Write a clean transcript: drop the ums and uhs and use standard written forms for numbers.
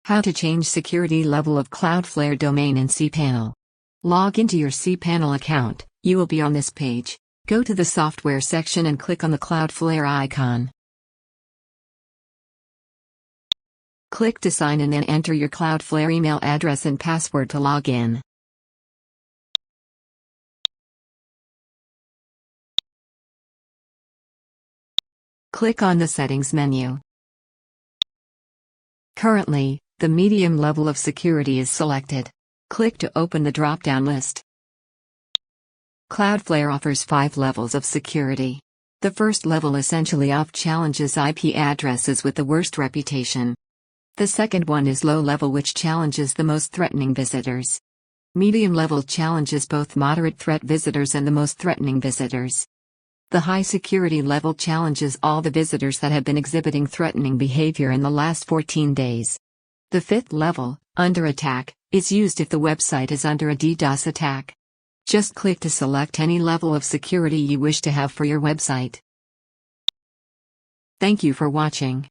How to change security level of Cloudflare domain in cPanel. Log into your cPanel account. You will be on this page. Go to the software section and click on the Cloudflare icon. Click to sign in and enter your Cloudflare email address and password to log in. Click on the Settings menu. Currently, the medium level of security is selected. Click to open the drop-down list. Cloudflare offers 5 levels of security. The first level essentially challenges IP addresses with the worst reputation. The second one is low level, which challenges the most threatening visitors. Medium level challenges both moderate threat visitors and the most threatening visitors. The high security level challenges all the visitors that have been exhibiting threatening behavior in the last 14 days. The fifth level, under attack, is used if the website is under a DDoS attack. Just click to select any level of security you wish to have for your website. Thank you for watching.